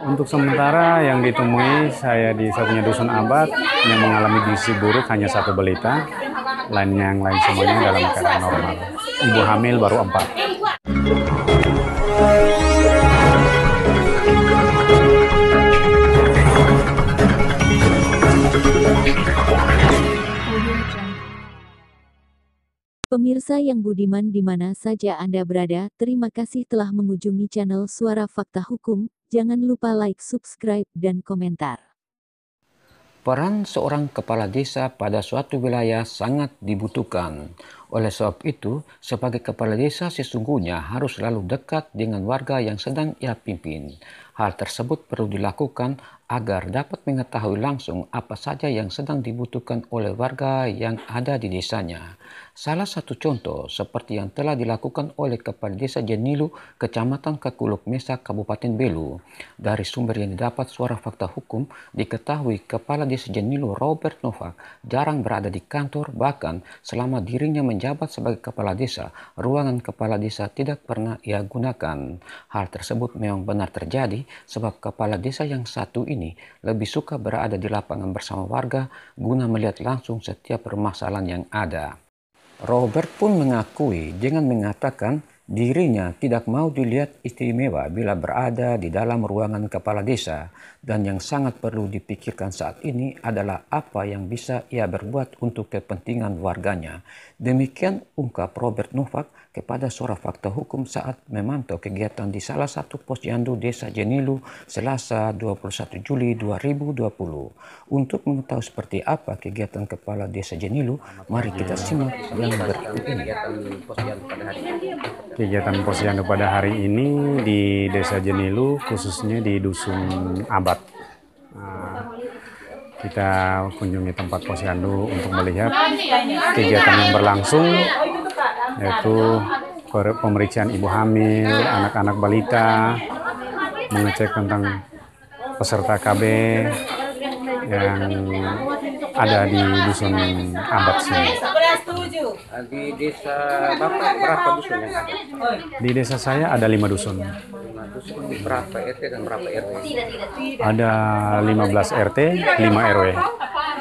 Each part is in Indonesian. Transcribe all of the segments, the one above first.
Untuk sementara yang ditemui saya punya dusun Abad yang mengalami gizi buruk hanya satu balita, yang lain semuanya dalam keadaan normal. Ibu hamil baru 4. Pemirsa yang budiman di mana saja Anda berada, terima kasih telah mengunjungi channel Suara Fakta Hukum. Jangan lupa like, subscribe, dan komentar. Peran seorang kepala desa pada suatu wilayah sangat dibutuhkan. Oleh sebab itu, sebagai kepala desa sesungguhnya harus selalu dekat dengan warga yang sedang ia pimpin. Hal tersebut perlu dilakukan agar dapat mengetahui langsung apa saja yang sedang dibutuhkan oleh warga yang ada di desanya. Salah satu contoh seperti yang telah dilakukan oleh Kepala Desa Jenilu, Kecamatan Kakuluk Mesa, Kabupaten Belu. Dari sumber yang didapat Suara Fakta Hukum, diketahui Kepala Desa Jenilu Robert Novak jarang berada di kantor, bahkan selama dirinya menjabat sebagai Kepala Desa, ruangan Kepala Desa tidak pernah ia gunakan. Hal tersebut memang benar terjadi sebab Kepala Desa yang satu ini lebih suka berada di lapangan bersama warga guna melihat langsung setiap permasalahan yang ada. Robert pun mengakui dengan mengatakan dirinya tidak mau dilihat istimewa bila berada di dalam ruangan kepala desa, dan yang sangat perlu dipikirkan saat ini adalah apa yang bisa ia berbuat untuk kepentingan warganya. Demikian ungkap Robert Novak kepada Suara Fakta Hukum saat memantau kegiatan di salah satu posyandu Desa Jenilu Selasa 21 Juli 2020. Untuk mengetahui seperti apa kegiatan Kepala Desa Jenilu, mari kita simak yang berikut ini. Kegiatan posyandu pada hari ini di Desa Jenilu, khususnya di Dusun Abad. Kita kunjungi tempat posyandu untuk melihat kegiatan yang berlangsung, yaitu pemeriksaan ibu hamil, anak-anak balita, mengecek tentang peserta KB yang ada di Dusun Abad sini. Di desa Bapak berapa dusun yang ada? Di desa saya ada 5 dusun. 5 dusun, berapa RT dan berapa RW? Ada 15 RT, 5 RW.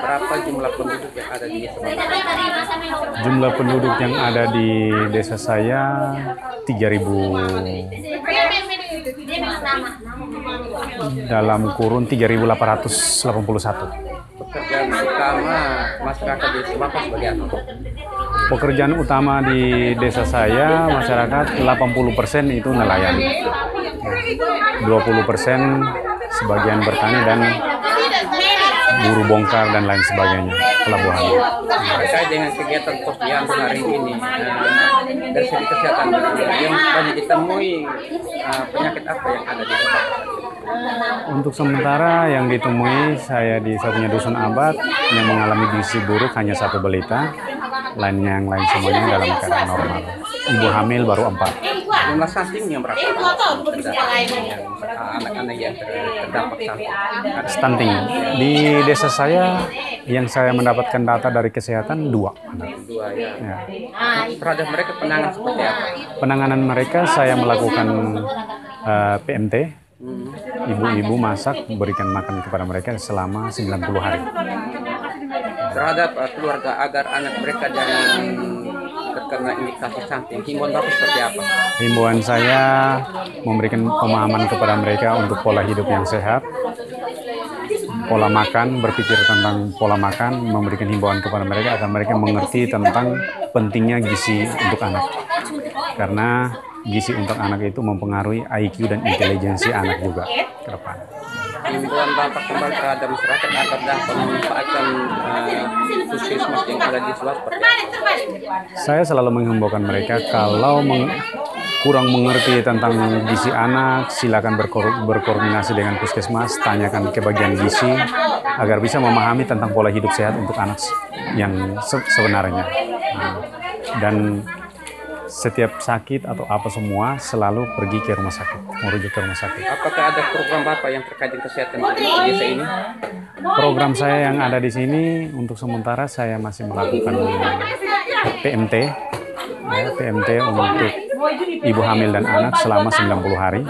Berapa jumlah penduduk yang ada di desa Bapak? Jumlah penduduk yang ada di desa saya 3.000, dalam kurun 3.881. Pekerjaan utama masyarakat di desa Bapak sebagai apa? Pekerjaan utama di desa saya, masyarakat 80% itu nelayan, 20% sebagian bertani dan buru bongkar dan lain sebagainya, pelabuhan. Terkait dengan kegiatan posyandu hari ini, dari segi kesehatan yang banyak ditemui, penyakit apa yang ada di desa? Untuk sementara yang ditemui saya punya dusun Abad yang mengalami gizi buruk hanya satu balita, yang lain semuanya dalam keadaan normal. Ibu hamil baru 4. Jumlah stuntingnya berapa? Anak-anak yang terdampak Stunting di desa saya, yang saya mendapatkan data dari kesehatan 2 anak. 2 ya. Ya. Terhadap mereka penanganan seperti apa? Penanganan mereka saya melakukan PMT. Ibu-ibu masak, berikan makan kepada mereka selama 90 hari. Terhadap keluarga agar anak mereka jangan terkena indikasi stunting, himbauan Bapak seperti apa? Himbauan saya memberikan pemahaman kepada mereka untuk pola hidup yang sehat, pola makan, berpikir tentang pola makan, memberikan himbauan kepada mereka agar mereka mengerti tentang pentingnya gizi untuk anak. Karena gizi untuk anak itu mempengaruhi IQ dan intelijensi anak juga ke depan. Himbauan Bapak kembali terhadap masyarakat agar dapat memanfaatkan puskesmas yang ada di sebelah seperti apa? Saya selalu menghimbaukan mereka kalau kurang mengerti tentang gizi anak, silakan berkoordinasi dengan puskesmas, tanyakan ke bagian gizi agar bisa memahami tentang pola hidup sehat untuk anak yang sebenarnya. Dan setiap sakit atau apa semua selalu pergi ke rumah sakit, merujuk ke rumah sakit. Apakah ada program Bapak yang terkait dengan kesehatan di desa ini? Program saya yang ada di sini untuk sementara saya masih melakukan PMT, PMT untuk ibu hamil dan anak selama 90 hari.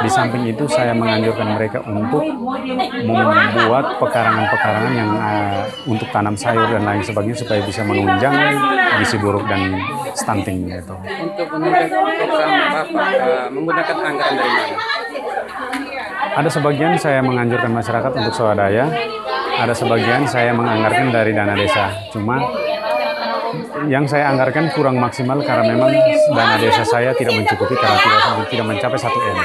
Di samping itu saya menganjurkan mereka untuk membuat pekarangan-pekarangan yang untuk tanam sayur dan lain sebagainya supaya bisa menunjang gizi buruk dan stunting gitu. Untuk menunjang program Bapak menggunakan anggaran dari mana? Ada sebagian saya menganjurkan masyarakat untuk swadaya, ada sebagian saya menganggarkan dari dana desa. Cuma yang saya anggarkan kurang maksimal karena memang dana desa saya tidak mencukupi karena tidak mencapai 1 M.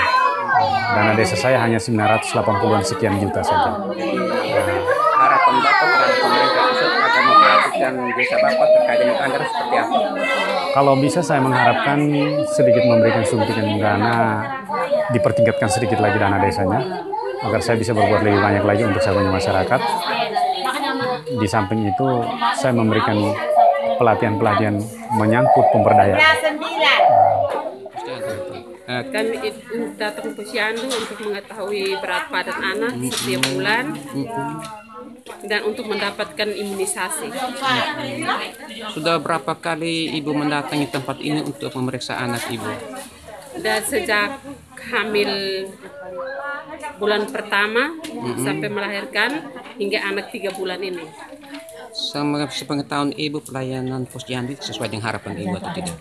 Dana desa saya hanya 980-an sekian juta saja. Harapan Bapak terhadap pemerintah pusat agar memperhatikan desa Bapak terkait dengan anggaran seperti apa? Kalau bisa saya mengharapkan sedikit memberikan suntikan dana, dipertingkatkan sedikit lagi dana desanya, agar saya bisa berbuat lebih banyak lagi untuk saya punya masyarakat. Di samping itu, saya memberikan pelatihan-pelatihan menyangkut pemberdayaan. Kami datang ke Posyandu untuk mengetahui berat badan anak setiap bulan dan untuk mendapatkan imunisasi. Sudah berapa kali Ibu mendatangi tempat ini untuk memeriksa anak Ibu? Dan sejak hamil bulan pertama sampai melahirkan hingga anak 3 bulan ini. Sepengetahuan Ibu, pelayanan Posyandu sesuai dengan harapan Ibu atau tidak?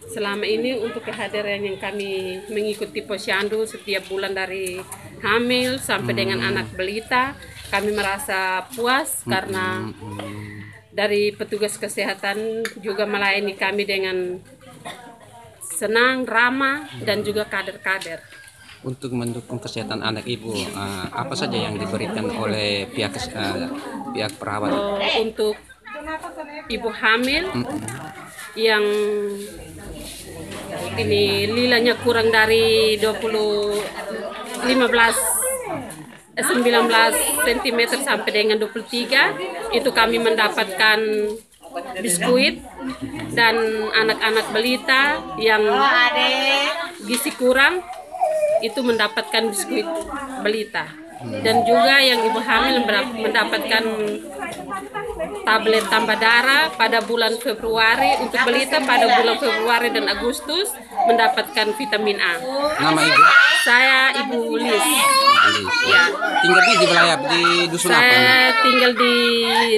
Selama ini untuk kehadiran yang kami mengikuti Posyandu setiap bulan dari hamil sampai dengan anak balita, kami merasa puas karena dari petugas kesehatan juga melayani kami dengan senang, ramah, dan juga kader-kader. Untuk mendukung kesehatan anak Ibu, apa saja yang diberikan oleh pihak perawat? Untuk ibu hamil yang ini lilanya kurang dari 19 cm sampai dengan 23, itu kami mendapatkan biskuit, dan anak-anak balita yang gizi kurang itu mendapatkan biskuit balita, dan juga yang ibu hamil mendapatkan tablet tambah darah pada bulan Februari. Untuk balita pada bulan Februari dan Agustus mendapatkan vitamin A. Nama Ibu? Saya Ibu Lis. Ya. Tinggal di wilayah di dusun apa? Saya tinggal di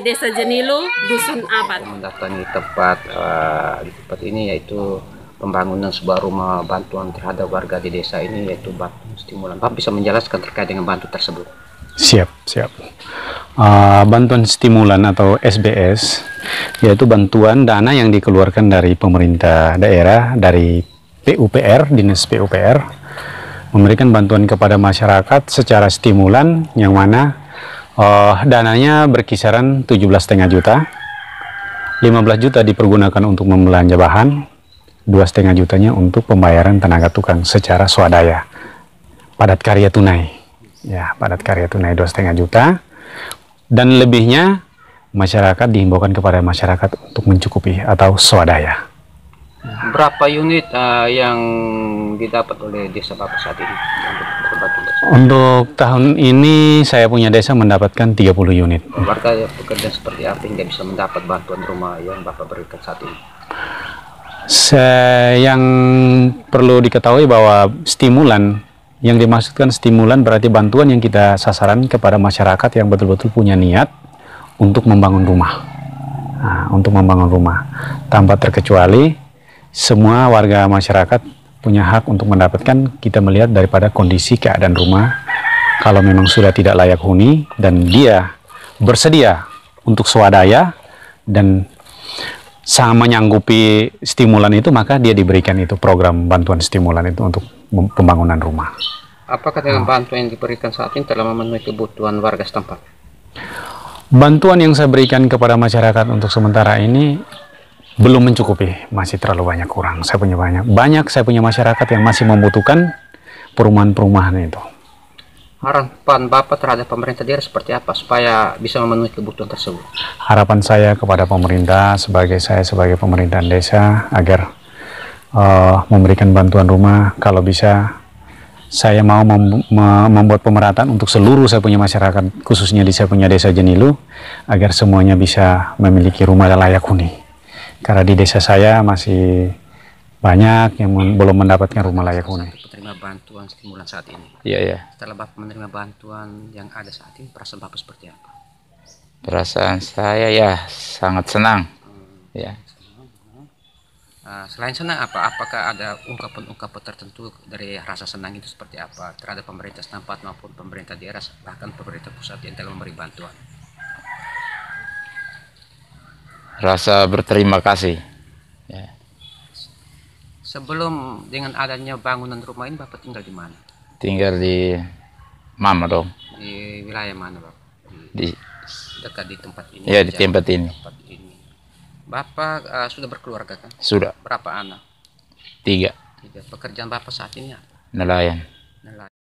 Desa Janilo, Dusun Abad. Mendatangi tempat di tempat ini yaitu pembangunan sebuah rumah bantuan terhadap warga di desa ini, yaitu bantuan stimulan. Bapak bisa menjelaskan terkait dengan bantuan tersebut? Siap. Bantuan stimulan atau SBS, yaitu bantuan dana yang dikeluarkan dari pemerintah daerah, dari PUPR, Dinas PUPR, memberikan bantuan kepada masyarakat secara stimulan, yang mana dananya berkisaran 17,5 juta, 15 juta dipergunakan untuk membelanja bahan, 2,5 jutanya untuk pembayaran tenaga tukang secara swadaya, padat karya tunai. Ya, padat karya tunai 2,5 juta, dan lebihnya masyarakat dihimbaukan kepada masyarakat untuk mencukupi atau swadaya. Berapa unit yang didapat oleh desa Bapak saat ini? Untuk tahun ini saya punya desa mendapatkan 30 unit. Warga pekerjaan seperti apa hingga bisa mendapat bantuan rumah yang Bapak berikan saat ini? Yang perlu diketahui bahwa stimulan, yang dimaksudkan stimulan berarti bantuan yang kita sasaran kepada masyarakat yang betul-betul punya niat untuk membangun rumah. Nah, untuk membangun rumah. Tanpa terkecuali, semua warga masyarakat punya hak untuk mendapatkan, kita melihat daripada kondisi keadaan rumah. Kalau memang sudah tidak layak huni dan dia bersedia untuk swadaya dan sama menyanggupi stimulan itu, maka dia diberikan itu program bantuan stimulan itu untuk pembangunan rumah. Apakah dengan bantuan yang diberikan saat ini telah memenuhi kebutuhan warga setempat? Bantuan yang saya berikan kepada masyarakat untuk sementara ini belum mencukupi, masih terlalu banyak, kurang. Saya punya banyak saya punya masyarakat yang masih membutuhkan perumahan-perumahan itu. Harapan Bapak terhadap pemerintah daerah seperti apa supaya bisa memenuhi kebutuhan tersebut? Harapan saya kepada pemerintah, saya sebagai pemerintahan desa, agar memberikan bantuan rumah. Kalau bisa, saya mau membuat pemerataan untuk seluruh saya punya masyarakat, khususnya di saya punya desa Jenilu, agar semuanya bisa memiliki rumah layak huni. Karena di desa saya masih Banyak yang belum mendapatkan rumah layak huni. Penerima bantuan stimulan saat ini. Iya, iya. Setelah Bapak menerima bantuan yang ada saat ini, perasaan Bapak seperti apa? Perasaan saya ya sangat senang. Ya. Selain senang apa? Apakah ada ungkapan-ungkapan tertentu dari rasa senang itu seperti apa terhadap pemerintah setempat maupun pemerintah daerah bahkan pemerintah pusat yang telah memberi bantuan? Rasa berterima kasih. Ya. Sebelum dengan adanya bangunan rumah ini Bapak tinggal di mana? Tinggal di Mama dong. Di wilayah mana Bapak? Di Dekat di tempat ini? ya di tempat ini. Tempat ini. Bapak sudah berkeluarga kan? Sudah Berapa anak? 3 Pekerjaan Bapak saat ini apa? nelayan. Nelayan.